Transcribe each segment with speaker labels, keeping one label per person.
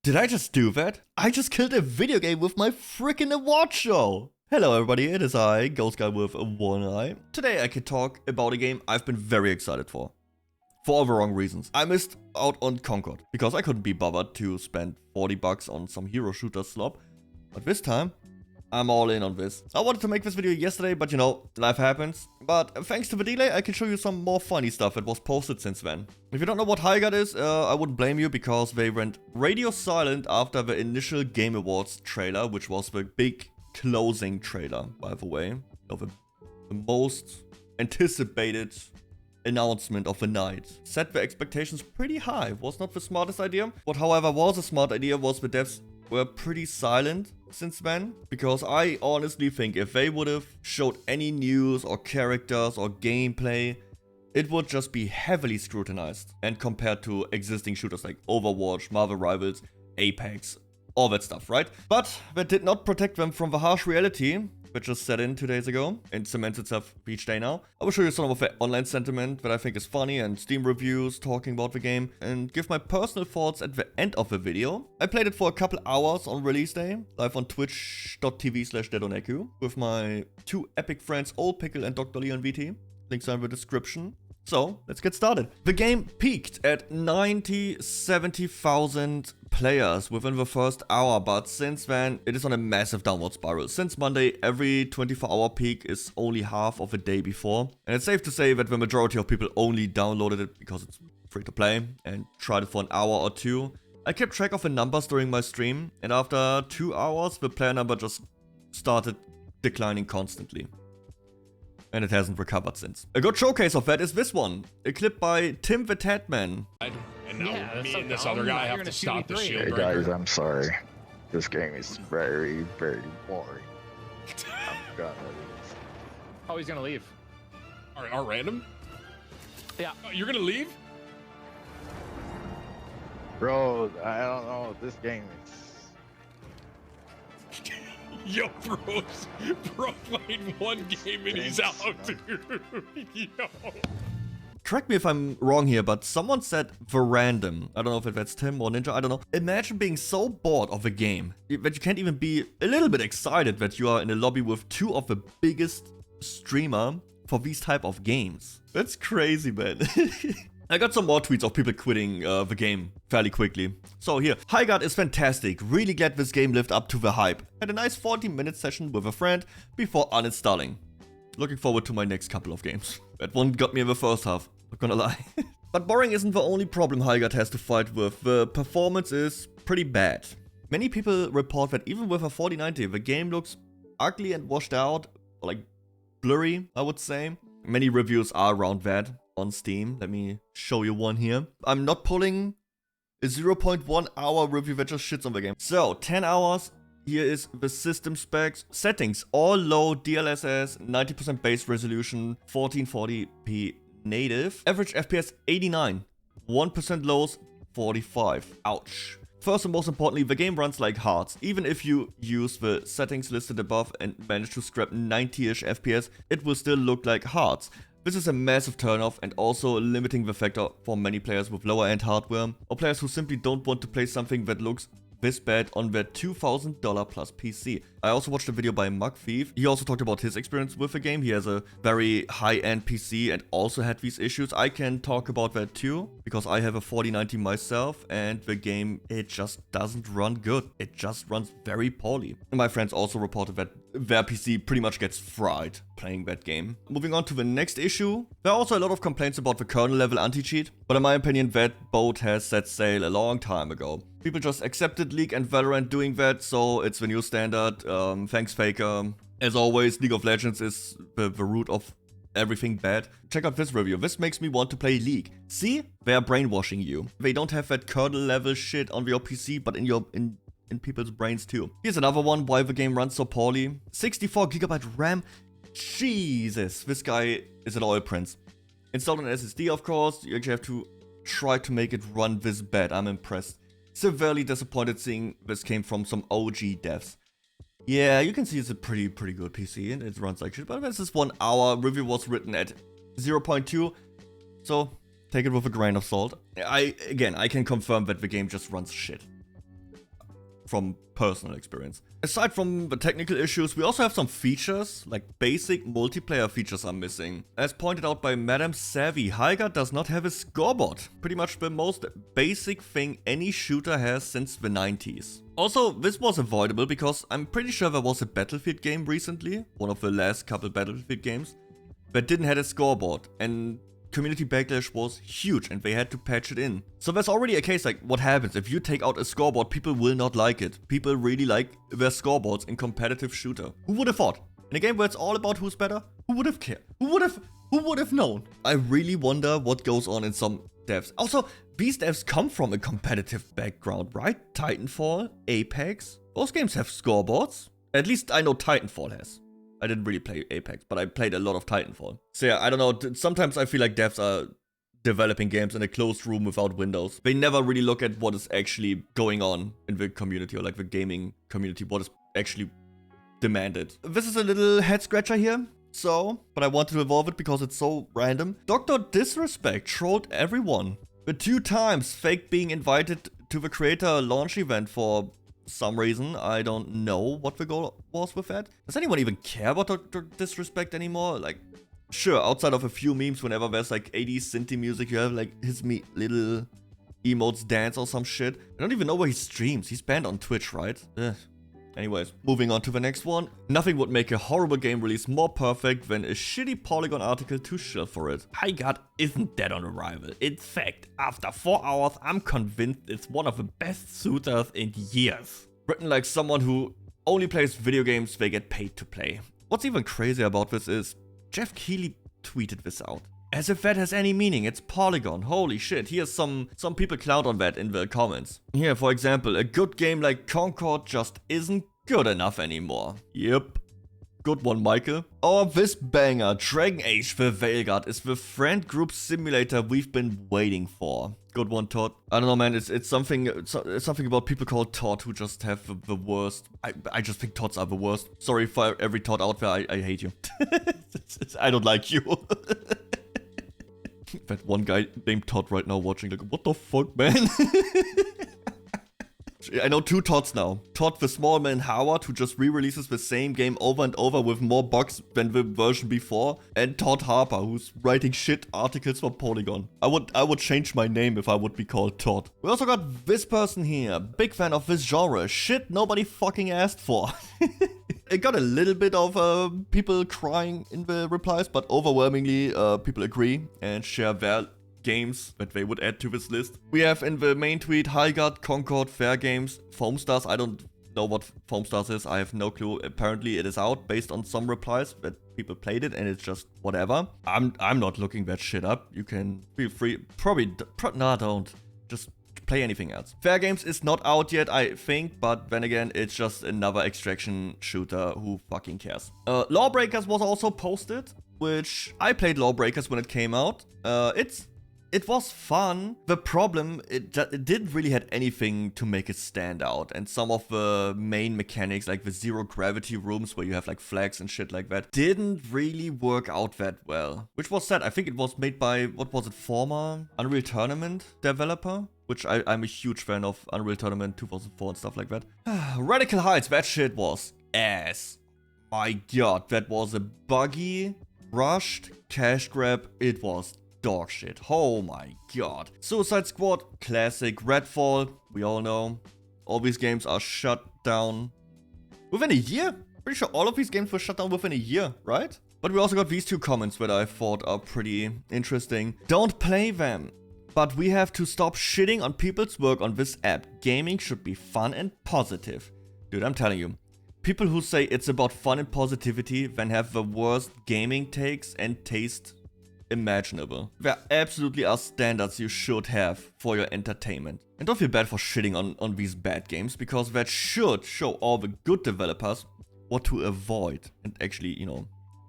Speaker 1: Did I just do that? I just killed a video game with my freaking award show! Hello everybody, it is I, Ghost Guy with one eye. Today I can talk about a game I've been very excited for. For all the wrong reasons. I missed out on Concord, because I couldn't be bothered to spend 40 bucks on some hero shooter slop. But this time, I'm all in on this. I wanted to make this video yesterday, but you know, life happens. But thanks to the delay, I can show you some more funny stuff that was posted since then. If you don't know what Highguard is, I wouldn't blame you because they went radio silent after the initial Game Awards trailer, which was the big closing trailer, by the way. Of the most anticipated announcement of the night. Set the expectations pretty high. Was not the smartest idea. What however was a smart idea was the devs were pretty silent since then, because I honestly think if they would have showed any news or characters or gameplay, it would just be heavily scrutinized and compared to existing shooters like Overwatch, Marvel Rivals, Apex, all that stuff, right? But that did not protect them from the harsh reality which just set in 2 days ago and cements itself each day now. I will show you some of the online sentiment that I think is funny and Steam reviews talking about the game and give my personal thoughts at the end of the video. I played it for a couple hours on release day, live on twitch.tv/Deddonekku with my two epic friends Old Pickle and Dr. Leon VT. Links are in the description. So, let's get started. The game peaked at 70,000 players within the first hour, but since then, it is on a massive downward spiral. Since Monday, every 24-hour peak is only half of the day before. And it's safe to say that the majority of people only downloaded it because it's free to play and tried it for an hour or two. I kept track of the numbers during my stream, and after 2 hours, the player number just started declining constantly. And it hasn't recovered since. A good showcase of that is this one. A clip by Tim the Tatman.
Speaker 2: And now me and this other guy have to stop the shield breaker.
Speaker 3: Hey guys, I'm sorry. This game is very, very boring. I'm gonna leave.
Speaker 2: Oh, he's gonna leave. Alright, our random?
Speaker 4: Yeah.
Speaker 2: Oh, you're gonna leave?
Speaker 3: Bro, I don't know. This game is...
Speaker 2: Yo, bro played one game and he's out, dude. Yo.
Speaker 1: Correct me if I'm wrong here, but someone said the random. I don't know if that's Tim or Ninja, I don't know. Imagine being so bored of a game that you can't even be a little bit excited that you are in a lobby with two of the biggest streamer for these type of games. That's crazy, man. I got some more tweets of people quitting the game fairly quickly. So here, Highguard is fantastic. Really glad this game lived up to the hype. Had a nice 40-minute session with a friend before uninstalling. Looking forward to my next couple of games. That one got me in the first half, not gonna lie. But boring isn't the only problem Highguard has to fight with. The performance is pretty bad. Many people report that even with a 4090, the game looks ugly and washed out, or like blurry, I would say. Many reviews are around that on Steam. Let me show you one here. I'm not pulling a 0.1 hour review that just shits on the game. So, 10 hours. Here is the system specs. Settings, all low, DLSS, 90% base resolution, 1440p native. Average FPS 89, 1% lows, 45. Ouch. First and most importantly, the game runs like hearts. Even if you use the settings listed above and manage to scrap 90-ish FPS, it will still look like hearts. This is a massive turnoff and also limiting the factor for many players with lower end hardware or players who simply don't want to play something that looks this bad on their $2,000 plus PC. I also watched a video by MugThief. He also talked about his experience with the game. He has a very high-end PC and also had these issues. I can talk about that too, because I have a 4090 myself and the game, it just doesn't run good. It just runs very poorly. And my friends also reported that their PC pretty much gets fried playing that game. Moving on to the next issue. There are also a lot of complaints about the kernel level anti-cheat, but in my opinion that boat has set sail a long time ago. People just accepted League and Valorant doing that, so it's the new standard. Thanks Faker. As always, League of Legends is the root of everything bad. Check out this review. This makes me want to play League. See? They are brainwashing you. They don't have that kernel level shit on your PC, but in people's brains too. Here's another one why the game runs so poorly. 64GB RAM. Jesus, this guy is an oil prince. Installed an SSD, of course. You actually have to try to make it run this bad. I'm impressed. Severely disappointed seeing this came from some OG devs. Yeah, you can see it's a pretty good PC and it runs like shit, but this is 1 hour. Review was written at 0.2, so take it with a grain of salt. I can confirm that the game just runs shit. from personal experience. Aside from the technical issues, we also have some features, like basic multiplayer features are missing. As pointed out by Madame Savvy, Highguard does not have a scoreboard. Pretty much the most basic thing any shooter has since the 90s. Also, this was avoidable because I'm pretty sure there was a Battlefield game recently, one of the last couple Battlefield games, that didn't have a scoreboard, and community backlash was huge and they had to patch it in. So there's already a case like what happens if you take out a scoreboard, people will not like it. People really like their scoreboards in competitive shooter. Who would have thought? In a game where it's all about who's better, who would have cared? Who would have known? I really wonder what goes on in some devs. Also, these devs come from a competitive background, right? Titanfall, Apex, those games have scoreboards. At least I know Titanfall has. I didn't really play Apex, but I played a lot of Titanfall. So yeah, I don't know, sometimes I feel like devs are developing games in a closed room without windows. They never really look at what is actually going on in the community, or like the gaming community, what is actually demanded. This is a little head scratcher here, but I wanted to evolve it because it's so random. Dr. Disrespect trolled everyone. The 2 times fake being invited to the creator launch event for some reason. I don't know what the goal was with that. Does anyone even care about Dr. Disrespect anymore? Like, sure, outside of a few memes, whenever there's like 80s synthie music, you have like his little emotes dance or some shit. I don't even know where he streams. He's banned on Twitch, right? Ugh. Anyways, moving on to the next one. Nothing would make a horrible game release more perfect than a shitty Polygon article to shill for it. Highguard isn't dead on arrival. In fact, after 4 hours, I'm convinced it's one of the best shooters in years. Written like someone who only plays video games they get paid to play. What's even crazier about this is, Jeff Keighley tweeted this out. As if that has any meaning, it's Polygon. Holy shit, here's some people clown on that in the comments. Here, for example, a good game like Concord just isn't good enough anymore. Yep. Good one, Michael. Or this banger, Dragon Age the Veilguard is the friend group simulator we've been waiting for. Good one, Todd. I don't know, man, it's something about people called Todd who just have the worst. I just think Todds are the worst. Sorry for every Todd out there, I hate you. I don't like you. That one guy named Todd right now watching, like, what the fuck, man? I know 2 Todds now. Todd the small man Howard, who just re-releases the same game over and over with more bugs than the version before. And Todd Harper, who's writing shit articles for Polygon. I would change my name if I would be called Todd. We also got this person here. Big fan of this genre. Shit nobody fucking asked for. It got a little bit of people crying in the replies, but overwhelmingly people agree and share their games that they would add to this list. We have in the main tweet Highguard, Concord, Fair Games, Foam Stars. I don't know what Foam Stars is. I have no clue. Apparently it is out based on some replies that people played it and it's just whatever. I'm not looking that shit up. You can feel free. Nah, don't. Just play anything else. Fair Games is not out yet, I think, but then again, it's just another extraction shooter. Who fucking cares? Lawbreakers was also posted, which I played Lawbreakers when it came out. It was fun. The problem, it didn't really have anything to make it stand out. And some of the main mechanics, like the zero gravity rooms where you have like flags and shit like that, didn't really work out that well. Which was sad. I think it was made by, what was it, former Unreal Tournament developer? Which I'm a huge fan of Unreal Tournament 2004 and stuff like that. Radical Heights, that shit was ass. My god, that was a buggy, rushed cash grab. It was dog shit. Oh my god. Suicide Squad, classic. Redfall, we all know. All these games are shut down within a year. Pretty sure all of these games were shut down within a year, right? But we also got these 2 comments that I thought are pretty interesting. Don't play them. But we have to stop shitting on people's work on this app. Gaming should be fun and positive. Dude, I'm telling you. People who say it's about fun and positivity then have the worst gaming takes and taste imaginable. There absolutely are standards you should have for your entertainment. And don't feel bad for shitting on these bad games, because that should show all the good developers what to avoid and actually, you know,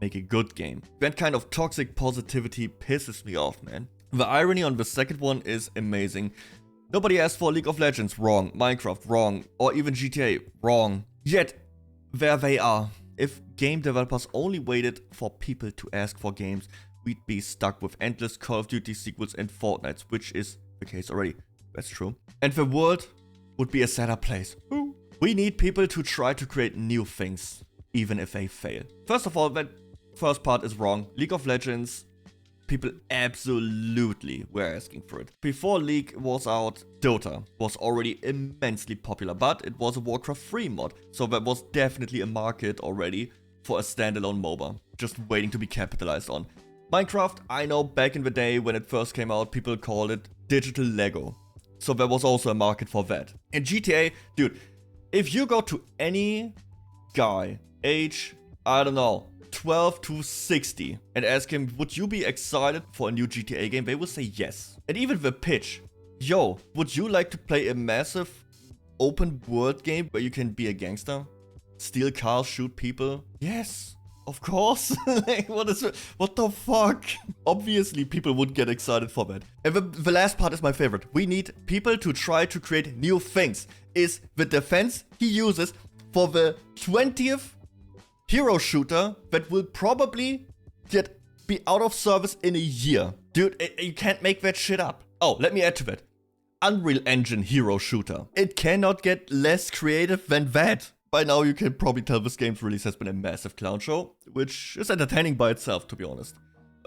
Speaker 1: make a good game. That kind of toxic positivity pisses me off, man. The irony on the second one is amazing. Nobody asked for League of Legends, wrong. Minecraft, wrong. Or even GTA, wrong. Yet, there they are. If game developers only waited for people to ask for games, we'd be stuck with endless Call of Duty sequels and Fortnites, which is the case already. That's true. And the world would be a sadder place. Ooh. We need people to try to create new things, even if they fail. First of all, that first part is wrong. League of Legends, people absolutely were asking for it. Before League was out, Dota was already immensely popular, but it was a Warcraft 3 mod, so there was definitely a market already for a standalone MOBA, just waiting to be capitalized on. Minecraft, I know back in the day when it first came out, people called it digital Lego. So there was also a market for that. And GTA, dude, if you go to any guy, age, I don't know, 12 to 60, and ask him, would you be excited for a new GTA game? They will say yes. And even the pitch, yo, would you like to play a massive open world game where you can be a gangster? Steal cars, shoot people? Yes, of course. Like, what the fuck? Obviously, people would get excited for that. And the last part is my favorite. We need people to try to create new things. Is the defense he uses for the 20th hero shooter that will probably be out of service in a year. Dude, you can't make that shit up. Oh, let me add to that. Unreal Engine hero shooter. It cannot get less creative than that. By now you can probably tell this game's release has been a massive clown show, which is entertaining by itself, to be honest.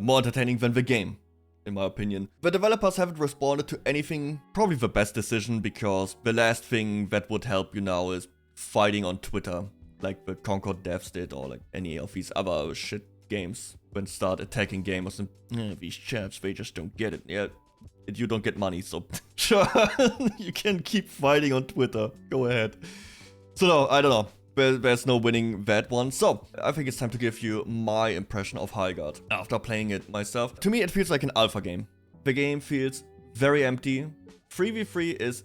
Speaker 1: More entertaining than the game, in my opinion. The developers haven't responded to anything, probably the best decision, because the last thing that would help you now is fighting on Twitter, like the Concord devs did, or like any of these other shit games, when start attacking gamers and these chaps, they just don't get it. Yeah, you don't get money, so sure, you can keep fighting on Twitter. Go ahead. So no, I don't know. There's no winning that one. So I think it's time to give you my impression of Highguard after playing it myself. To me, it feels like an alpha game. The game feels very empty. 3v3 is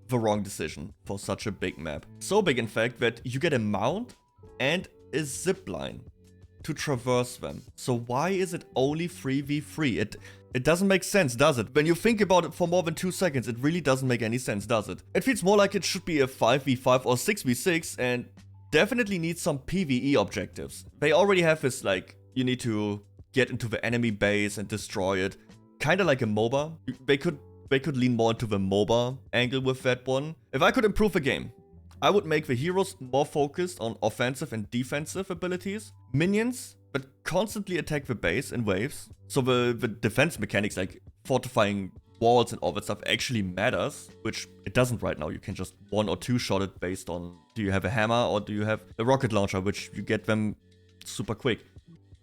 Speaker 1: the wrong decision for such a big map. So big, in fact, that you get a mount and a zipline to traverse them. So why is it only 3v3? It doesn't make sense, does it? When you think about it for more than 2 seconds, it really doesn't make any sense, does it? It feels more like it should be a 5v5 or 6v6 and definitely needs some PvE objectives. They already have this, like, you need to get into the enemy base and destroy it. Kinda like a MOBA. They could lean more into the MOBA angle with that one. If I could improve the game, I would make the heroes more focused on offensive and defensive abilities. Minions but constantly attack the base in waves. So the defense mechanics, like fortifying walls and all that stuff, actually matters, which it doesn't right now. You can just 1 or 2 shot it based on, do you have a hammer or do you have a rocket launcher, which you get them super quick.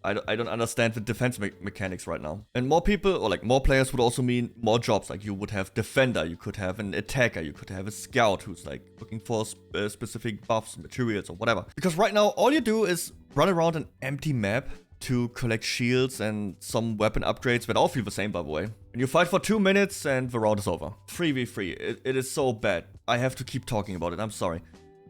Speaker 1: I don't understand the defense mechanics right now. And more people, or like more players, would also mean more jobs. Like you would have defender, you could have an attacker, you could have a scout who's like looking for specific buffs, materials, or whatever. Because right now, all you do is run around an empty map to collect shields and some weapon upgrades that all feel the same, by the way. And you fight for 2 minutes and the round is over. 3v3, it is so bad. I have to keep talking about it, I'm sorry.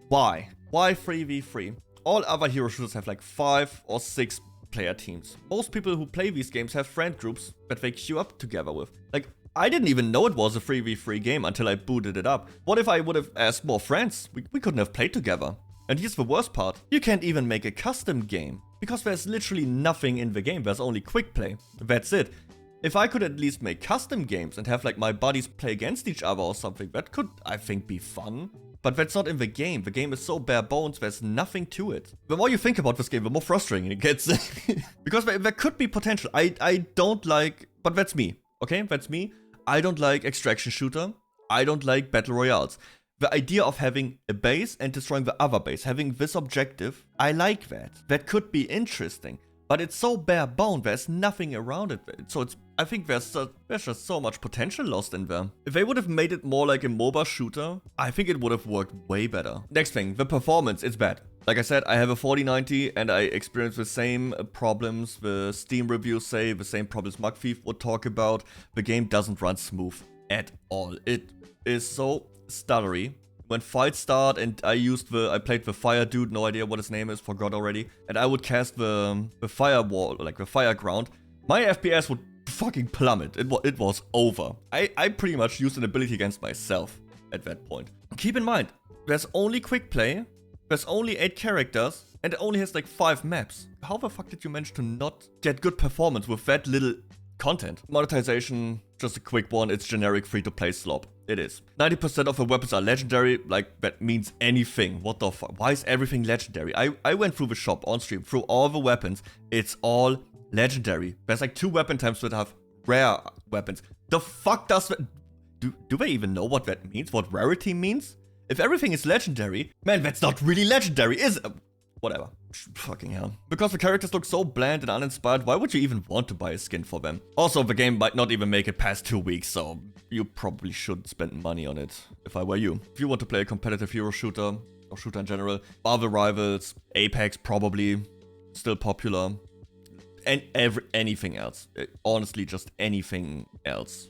Speaker 1: Why? Why 3v3? All other hero shooters have like 5 or 6 player teams. Most people who play these games have friend groups that they queue up together with. Like, I didn't even know it was a 3v3 game until I booted it up. What if I would have asked more friends? We couldn't have played together. And here's the worst part. You can't even make a custom game. Because there's literally nothing in the game. There's only quick play. That's it. If I could at least make custom games and have like my buddies play against each other or something, that could, I think, be fun. But that's not in the game. The game is so bare bones, there's nothing to it. The more you think about this game, the more frustrating it gets. Because there could be potential. I don't like, but that's me, okay? That's me. I don't like extraction shooter. I don't like battle royales. The idea of having a base and destroying the other base, having this objective, I like that. That could be interesting. But it's so bare bone, there's nothing around it. So I think there's just so much potential lost in there. If they would have made it more like a MOBA shooter, I think it would have worked way better. Next thing, the performance, it's bad. Like I said, I have a 4090 and I experience the same problems the Steam reviews say, the same problems MugThief would talk about. The game doesn't run smooth at all. It is so stuttery. When fights start and I played the fire dude, no idea what his name is, forgot already. And I would cast the firewall, like the fire ground. My FPS would fucking plummet. It was over. I pretty much used an ability against myself at that point. Keep in mind, there's only quick play, there's only 8 characters, and it only has like 5 maps. How the fuck did you manage to not get good performance with that little content. Monetization, just a quick one, it's generic free-to-play slop. It is. 90% of the weapons are legendary, like that means anything. What the fuck? Why is everything legendary? I went through the shop on stream, through all the weapons, it's all legendary. There's like 2 weapon types that have rare weapons. The fuck does that... Do they even know what that means? What rarity means? If everything is legendary, man, that's not really legendary, is it? Whatever. Fucking hell. Because the characters look so bland and uninspired, why would you even want to buy a skin for them? Also, the game might not even make it past 2 weeks, so you probably shouldn't spend money on it, if I were you. If you want to play a competitive hero shooter, or shooter in general, Marvel Rivals, Apex probably, still popular, and anything else. Honestly, just anything else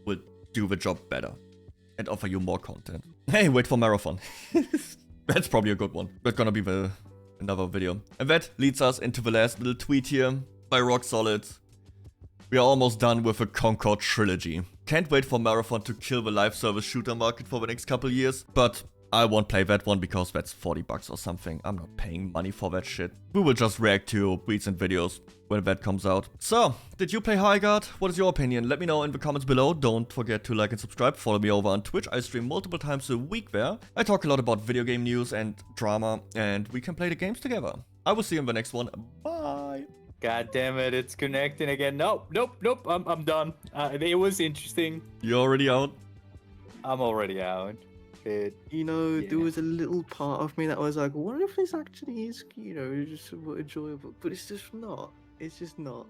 Speaker 1: will do the job better and offer you more content. Hey, wait for Marathon. That's probably a good one. That's gonna be another video. And that leads us into the last little tweet here by Rock Solid. We are almost done with the Concord trilogy. Can't wait for Marathon to kill the live service shooter market for the next couple years, but I won't play that one because that's 40 bucks or something. I'm not paying money for that shit. We will just react to tweets and videos when that comes out. So, did you play Highguard? What is your opinion? Let me know in the comments below. Don't forget to like and subscribe. Follow me over on Twitch. I stream multiple times a week there. I talk a lot about video game news and drama, and we can play the games together. I will see you in the next one. Bye!
Speaker 4: God damn it, it's connecting again. Nope. I'm done. It was interesting.
Speaker 1: You already out?
Speaker 4: I'm already out.
Speaker 5: You know, there was a little part of me that was like, what if this actually is, you know, just somewhat enjoyable? But it's just not. It's just not.